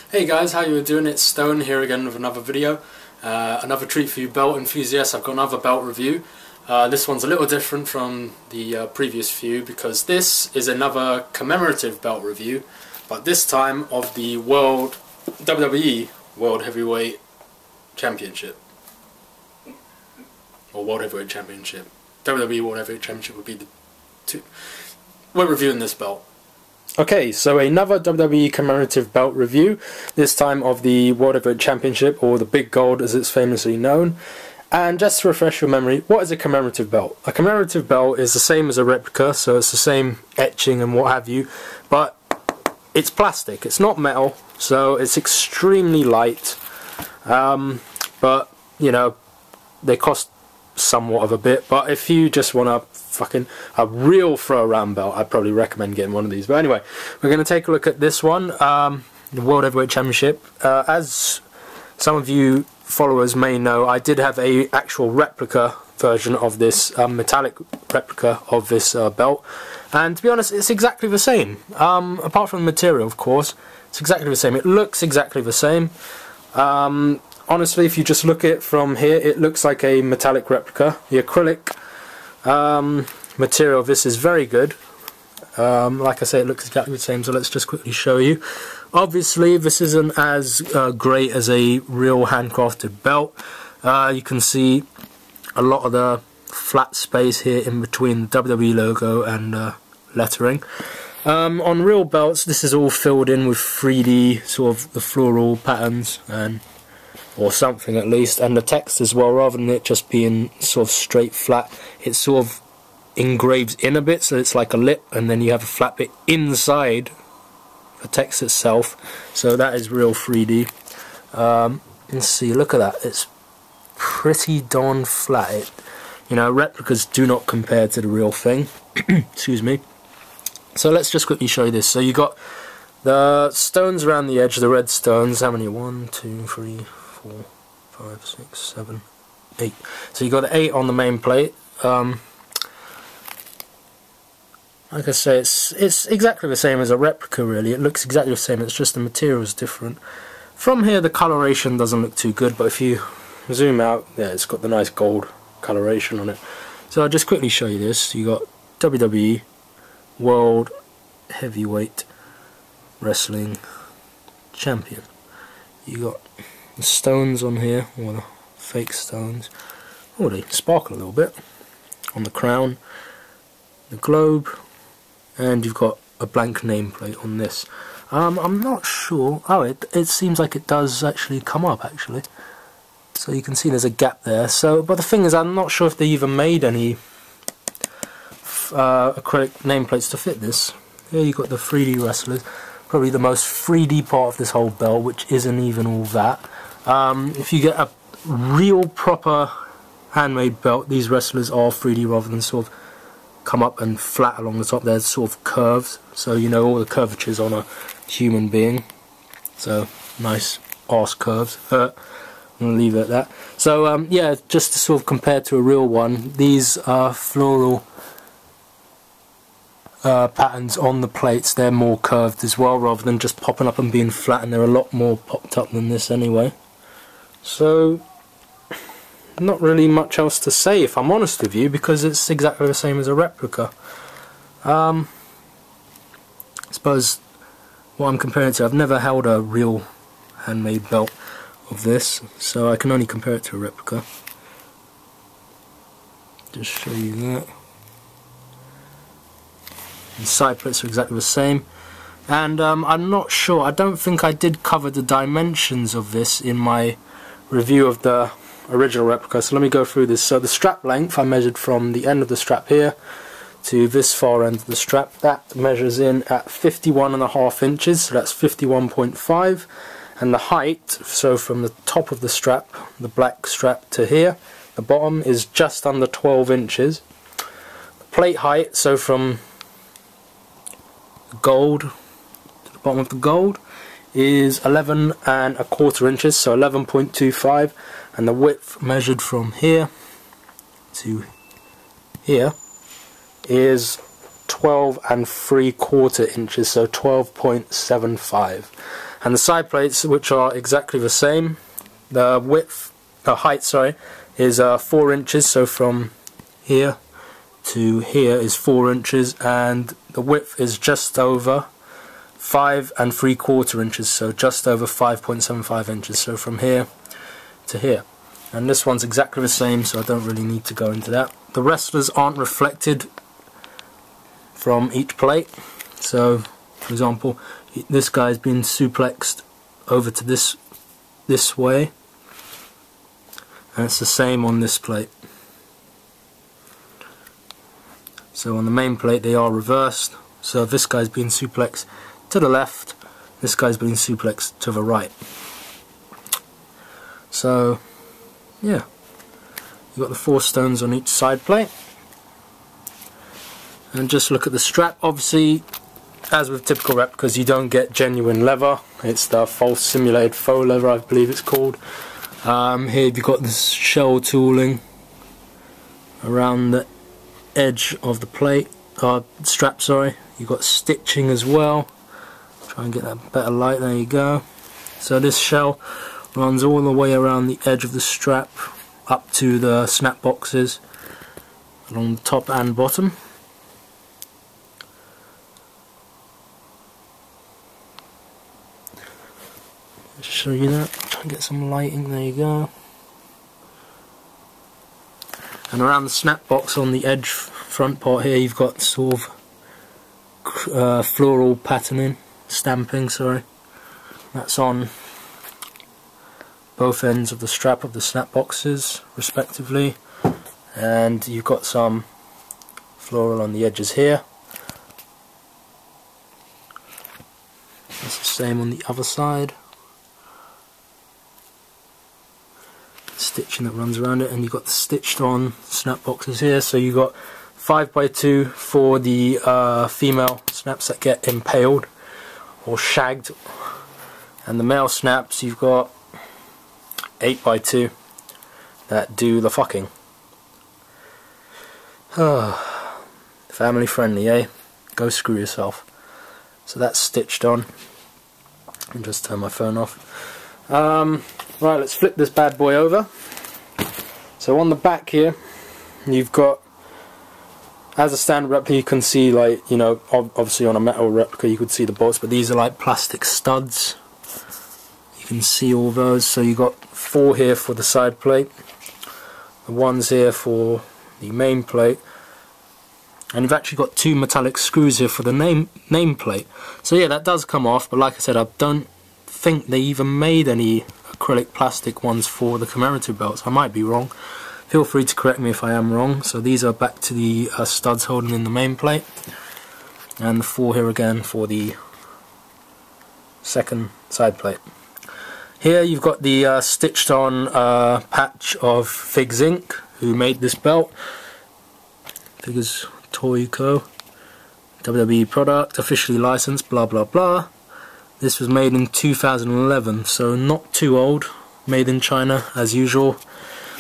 Hey guys, how you doing? It's Stone here again with another video. Another treat for you belt enthusiasts. I've got another belt review. This one's a little different from the previous few because this is another commemorative belt review, but this time of the WWE World Heavyweight Championship. Or World Heavyweight Championship. WWE World Heavyweight Championship would be the two. We're reviewing this belt. Okay, so another WWE commemorative belt review, this time of the World Heavyweight Championship, or the Big Gold as it's famously known. And just to refresh your memory, what is a commemorative belt? A commemorative belt is the same as a replica, so it's the same etching and what have you, but it's plastic, it's not metal, so it's extremely light, but, you know, they cost somewhat of a bit, but if you just want a real throw around belt, I'd probably recommend getting one of these. But anyway, we're going to take a look at this one, the World Heavyweight Championship. As some of you followers may know, I did have a actual replica version of this, metallic replica of this belt, and to be honest, it's exactly the same, apart from the material, of course. It's exactly the same. It looks exactly the same. Honestly, if you just look at it from here, it looks like a metallic replica. The acrylic material of this is very good. Like I say, it looks exactly the same, so let's just quickly show you. Obviously, this isn't as great as a real handcrafted belt. You can see a lot of the flat space here in between the WWE logo and lettering. On real belts, this is all filled in with 3D, sort of the floral patterns, or something at least, and the text as well, rather than it just being sort of straight flat, it sort of engraves in a bit, so it's like a lip, and then you have a flat bit inside the text itself, so that is real 3D. Let's see, look at that, it's pretty darn flat. You know, replicas do not compare to the real thing. Excuse me. So let's just quickly show you this. So you got the stones around the edge, the red stones. How many? 1, 2, 3, 4, 5, 6, 7, 8. So you got 8 on the main plate. Like I say, it's exactly the same as a replica, really. It looks exactly the same, it's just the material is different. From here the coloration doesn't look too good, but if you zoom out, yeah, it's got the nice gold coloration on it. So I'll just quickly show you this. You got WWE World Heavyweight Wrestling Champion. You got the stones on here, or the fake stones. Oh, they sparkle a little bit on the crown, the globe, and you've got a blank nameplate on this. I'm not sure. Oh, it seems like it does actually come up, actually. So you can see there's a gap there. So, but the thing is, I'm not sure if they even made any acrylic nameplates to fit this. Here you've got the 3D wrestlers. Probably the most 3D part of this whole belt, which isn't even all that. If you get a real proper handmade belt, these wrestlers are 3D rather than sort of come up and flat along the top. They're sort of curves, so you know all the curvatures on a human being. So nice arse curves. I'm going to leave it at that. So yeah, just to sort of compare to a real one, these floral patterns on the plates, they're more curved as well, rather than just popping up and being flat, and they're a lot more popped up than this anyway. So not really much else to say, if I'm honest with you, because it's exactly the same as a replica. I suppose what I'm comparing it to, I've never held a real handmade belt of this, so I can only compare it to a replica. Just show you that. The side plates are exactly the same, and I'm not sure, I don't think I did cover the dimensions of this in my review of the original replica, so let me go through this. So the strap length, I measured from the end of the strap here to this far end of the strap. That measures in at 51.5 inches, so that's 51.5, and the height, so from the top of the strap, the black strap, to here, the bottom, is just under 12 inches. The plate height, so from gold to the bottom of the gold, is 11.25 inches, so 11.25, and the width measured from here to here is 12.75 inches, so 12.75. And the side plates, which are exactly the same, the height, sorry, is 4 inches. So from here to here is 4 inches, and the width is just over 5 3/4 inches, so just over 5.75 inches. So from here to here. And this one's exactly the same, so I don't really need to go into that. The wrestlers aren't reflected from each plate. So, for example, this guy's been suplexed over to this way, and it's the same on this plate. So on the main plate they are reversed. So this guy's been suplexed to the left, this guy's been suplexed to the right. So yeah, you've got the 4 stones on each side plate. And just look at the strap. Obviously, as with typical replicas, you don't get genuine leather. It's the false simulated faux leather, I believe it's called. Here you've got this shell tooling around the edge of the plate, strap, sorry. You've got stitching as well. Try and get that better light, there you go. So this shell runs all the way around the edge of the strap up to the snap boxes along the top and bottom. Just show you that, try and get some lighting, there you go. And around the snap box on the edge front part here you've got sort of floral patterning, stamping, sorry. That's on both ends of the strap of the snap boxes respectively, and you've got some floral on the edges here. That's the same on the other side. Stitching that runs around it, and you've got the stitched on snap boxes here. So you've got 5x2 for the female snaps that get impaled or shagged, and the male snaps you've got 8x2 that do the fucking. Family friendly, eh? Go screw yourself. So that's stitched on. I'll just turn my phone off. Right, let's flip this bad boy over. So on the back here you've got, as a standard replica you can see, like, you know, obviously on a metal replica you could see the bolts, but these are like plastic studs. You can see all those. So you've got 4 here for the side plate, the ones here for the main plate, and you've actually got 2 metallic screws here for the name plate. So yeah, that does come off, but like I said, I don't think they even made any acrylic plastic ones for the commemorative belts. I might be wrong, feel free to correct me if I am wrong. So these are back to the studs holding in the main plate, and the 4 here again for the second side plate. Here you've got the stitched on patch of Figs Inc., who made this belt. Figures Toy Co. WWE product, officially licensed, blah blah blah. This was made in 2011, so not too old. Made in China as usual,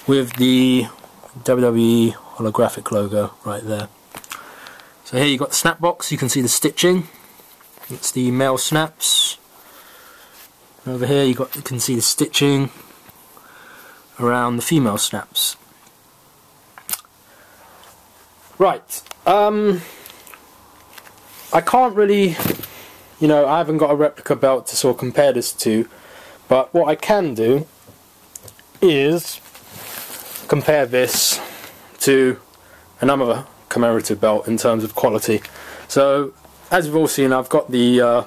with the WWE holographic logo right there. So here you've got the snap box, you can see the stitching. It's the male snaps. Over here you can see the stitching around the female snaps. Right, I can't really, you know, I haven't got a replica belt to sort of compare this to, but what I can do is compare this to another commemorative belt in terms of quality. So, as you've all seen, I've got the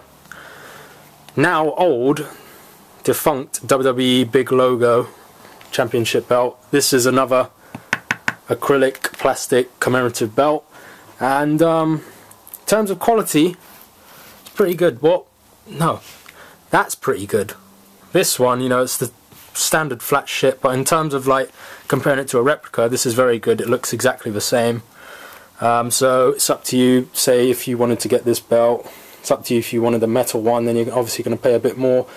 now old, defunct WWE big logo championship belt. This is another acrylic plastic commemorative belt, and in terms of quality, it's pretty good. What? No, that's pretty good. This one, you know, it's the standard flat shit, but in terms of like comparing it to a replica, this is very good. It looks exactly the same. So it's up to you. Say if you wanted to get this belt, it's up to you. If you wanted the metal one, then you're obviously going to pay a bit more.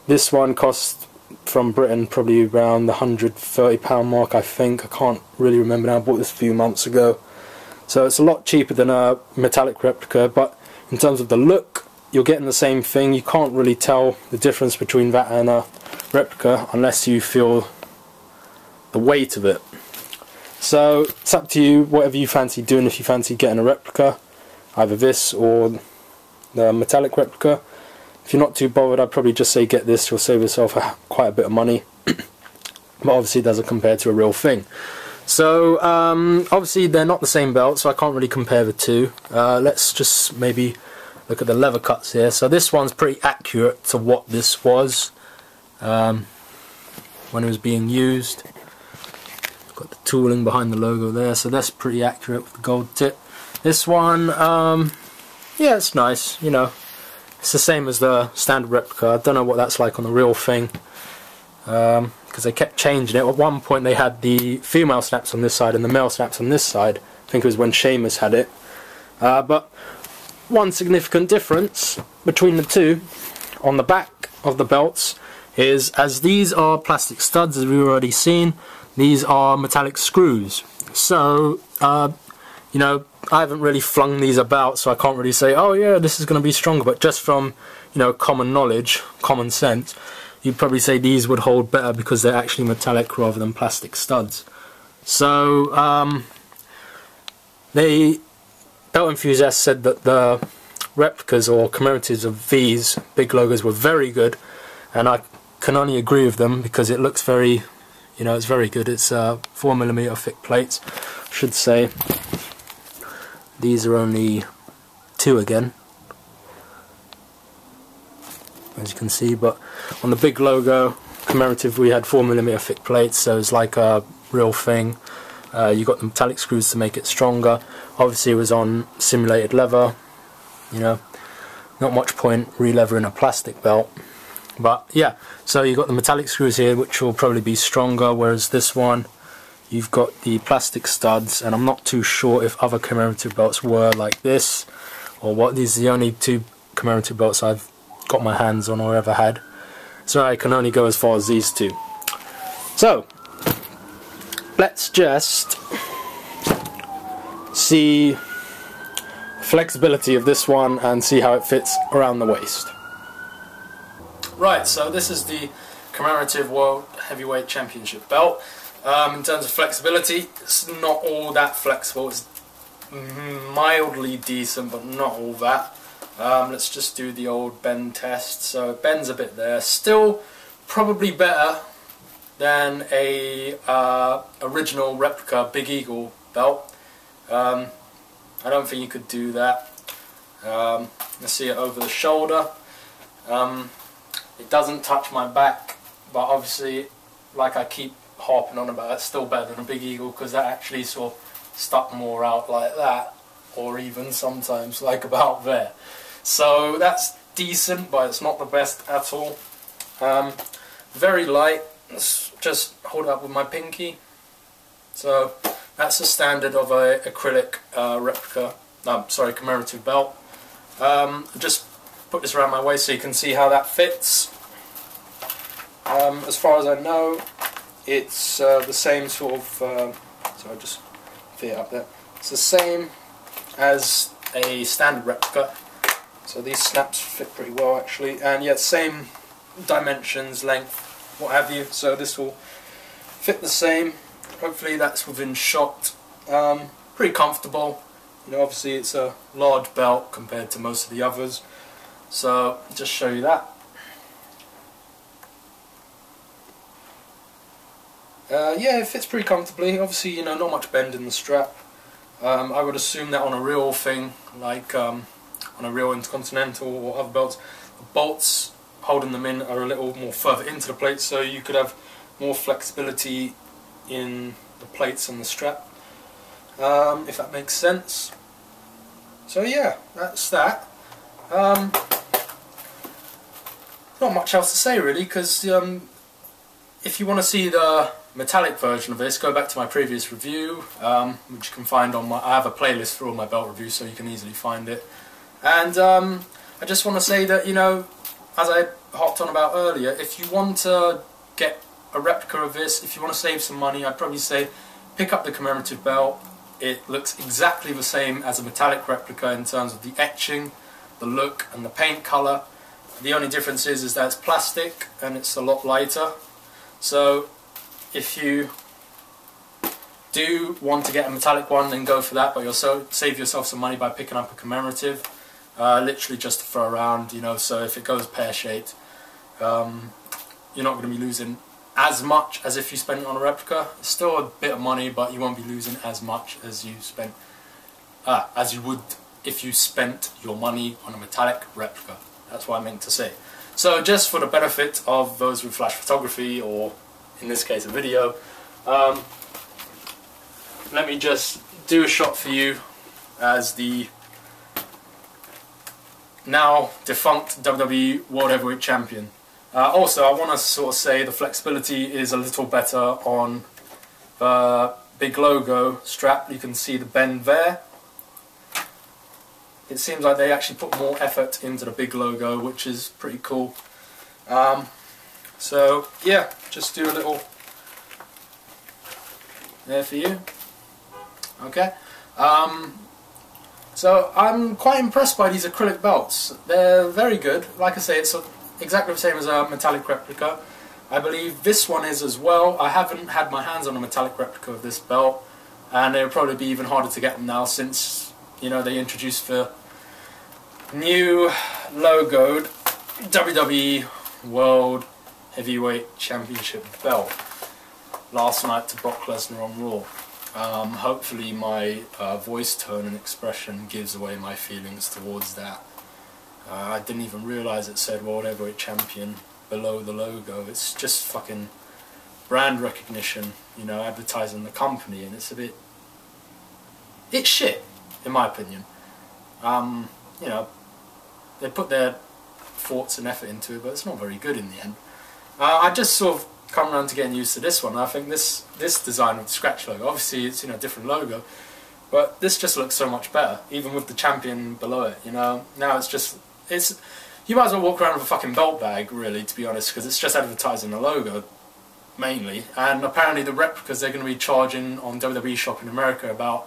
This one costs from Britain probably around the £130 mark, I think. I can't really remember now. I bought this a few months ago, so it's a lot cheaper than a metallic replica. But in terms of the look you're getting the same thing. You can't really tell the difference between that and a replica unless you feel the weight of it. So it's up to you, whatever you fancy doing. If you fancy getting a replica, either this or the metallic replica. If you're not too bothered, I'd probably just say get this. You'll save yourself quite a bit of money. But obviously it doesn't compare to a real thing. So obviously they're not the same belt, so I can't really compare the two. Let's just maybe look at the leather cuts here. So this one's pretty accurate to what this was when it was being used. Got the tooling behind the logo there, so that's pretty accurate with the gold tip. This one, yeah, it's nice, you know. It's the same as the standard replica. I don't know what that's like on the real thing, because they kept changing it. At one point they had the female snaps on this side and the male snaps on this side. I think it was when Sheamus had it. But one significant difference between the two on the back of the belts is, as these are plastic studs, as we've already seen, these are metallic screws. So, you know, I haven't really flung these about, so I can't really say, oh yeah, this is going to be stronger. But just from, you know, common knowledge, common sense, you'd probably say these would hold better because they're actually metallic rather than plastic studs. So, belt enthusiasts said that the replicas or commemoratives of these big logos were very good, and I can only agree with them because it looks very, you know, it's very good. It's 4mm thick plates, I should say. These are only 2 again, as you can see, but on the big logo commemorative we had 4mm thick plates, so it's like a real thing. You got the metallic screws to make it stronger. Obviously it was on simulated leather, you know, not much point re-leathering a plastic belt. But yeah, so you've got the metallic screws here, which will probably be stronger, whereas this one, you've got the plastic studs, and I'm not too sure if other commemorative belts were like this, or what. These are the only 2 commemorative belts I've got my hands on or ever had. So I can only go as far as these 2. So, let's just see flexibility of this one and see how it fits around the waist. Right, so this is the Commemorative World Heavyweight Championship belt. In terms of flexibility, it's not all that flexible. It's mildly decent, but not all that. Let's just do the old bend test. So it bends a bit there. Still probably better than a original replica Big Eagle belt. I don't think you could do that. Let's see it over the shoulder. It doesn't touch my back, but obviously, like I keep harping on about, it's still better than a Big Eagle because that actually sort of stuck more out like that, or even sometimes like about there. So that's decent, but it's not the best at all. Very light. Let's just hold it up with my pinky. So that's the standard of a acrylic replica, sorry, commemorative belt. Just put this around my waist so you can see how that fits. As far as I know, it's the same sort of, so I'll just fit it up there. It's the same as a standard replica, so these snaps fit pretty well actually, and yet same dimensions, length, what have you, so this will fit the same. Hopefully that's within shot. Pretty comfortable, you know, obviously it's a large belt compared to most of the others, so just show you that. Yeah, it fits pretty comfortably. Obviously, you know, not much bend in the strap. I would assume that on a real thing, like on a real Intercontinental or other belts, the bolts holding them in are a little more further into the plate, so you could have more flexibility in the plates and the strap, if that makes sense. So yeah, that's that. Not much else to say really, because if you want to see the metallic version of this, go back to my previous review, which you can find on I have a playlist for all my belt reviews, so you can easily find it. And I just want to say that, you know, as I hopped on about earlier, if you want to get a replica of this, if you want to save some money, I'd probably say pick up the commemorative belt. It looks exactly the same as a metallic replica in terms of the etching, the look and the paint colour. The only difference is that it's plastic and it's a lot lighter. So if you do want to get a metallic one, then go for that, but you'll save yourself some money by picking up a commemorative, literally just to throw around, you know. So if it goes pear-shaped, you're not going to be losing as much as if you spent it on a replica. It's still a bit of money, but you won't be losing as much as you would if you spent your money on a metallic replica. That's what I meant to say. So just for the benefit of those with flash photography, or in this case a video, let me just do a shot for you as the now defunct WWE World Heavyweight Champion. Also, I want to sort of say the flexibility is a little better on the big logo strap. You can see the bend there. It seems like they actually put more effort into the big logo, which is pretty cool. So yeah, just do a little there for you. Okay. So I'm quite impressed by these acrylic belts. They're very good. Like I say, it's exactly the same as a metallic replica. I believe this one is as well. I haven't had my hands on a metallic replica of this belt, and it'll probably be even harder to get them now since, you know, they introduced the new logoed WWE World Heavyweight Championship belt last night to Brock Lesnar on Raw. Hopefully my voice tone and expression gives away my feelings towards that. I didn't even realise it said World Heavyweight Champion below the logo. It's just fucking brand recognition, you know, advertising the company, and it's a bit... it's shit, in my opinion. You know, they put their thoughts and effort into it, but it's not very good in the end. I just sort of come around to getting used to this one. I think this design with the scratch logo, obviously it's, you know, a different logo, but this just looks so much better, even with the champion below it, you know. Now it's just, you might as well walk around with a fucking belt bag, really, to be honest, because it's just advertising the logo, mainly. And apparently the replicas, they're going to be charging on WWE Shop in America about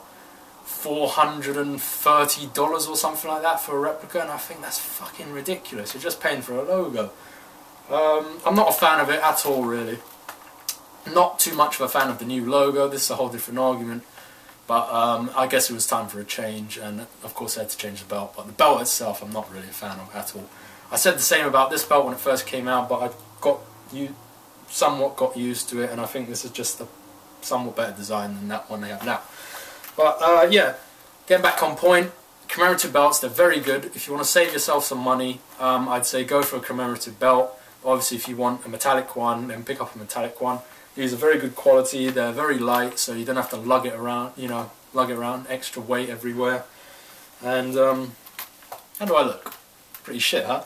$430 or something like that for a replica, and I think that's fucking ridiculous. You're just paying for a logo. I'm not a fan of it at all, really. Not too much of a fan of the new logo. This is a whole different argument, but I guess it was time for a change, and of course I had to change the belt. But the belt itself, I'm not really a fan of at all. I said the same about this belt when it first came out, but I somewhat got used to it, and I think this is just a somewhat better design than that one they have now. But yeah, getting back on point, commemorative belts, they're very good. If you want to save yourself some money, I'd say go for a commemorative belt. Obviously if you want a metallic one, then pick up a metallic one. These are very good quality, they're very light, so you don't have to lug it around, you know, extra weight everywhere. And how do I look? Pretty shit, huh?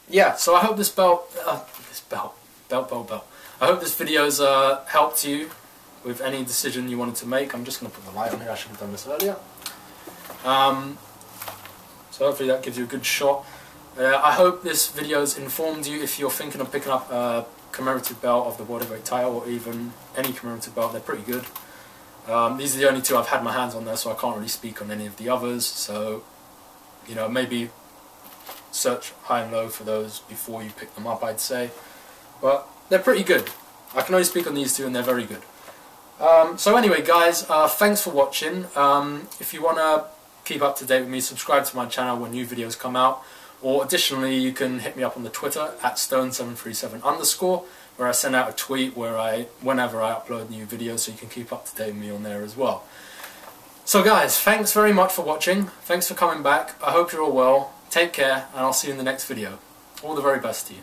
Yeah, so I hope this belt, I hope this video's helped you with any decision you wanted to make. I'm just going to put the light on here, I should have done this earlier. So hopefully that gives you a good shot. I hope this video has informed you if you're thinking of picking up a commemorative belt of the World Heavyweight title, or even any commemorative belt. They're pretty good. These are the only two I've had my hands on there, so I can't really speak on any of the others. So, you know, maybe search high and low for those before you pick them up, I'd say. But they're pretty good. I can only speak on these two, and they're very good. So anyway, guys, thanks for watching. If you want to keep up to date with me, subscribe to my channel when new videos come out. Or additionally, you can hit me up on the Twitter at stone737_, where I send out a tweet whenever I upload new videos, so you can keep up to date with me on there as well. So guys, thanks very much for watching. Thanks for coming back. I hope you're all well. Take care, and I'll see you in the next video. All the very best to you.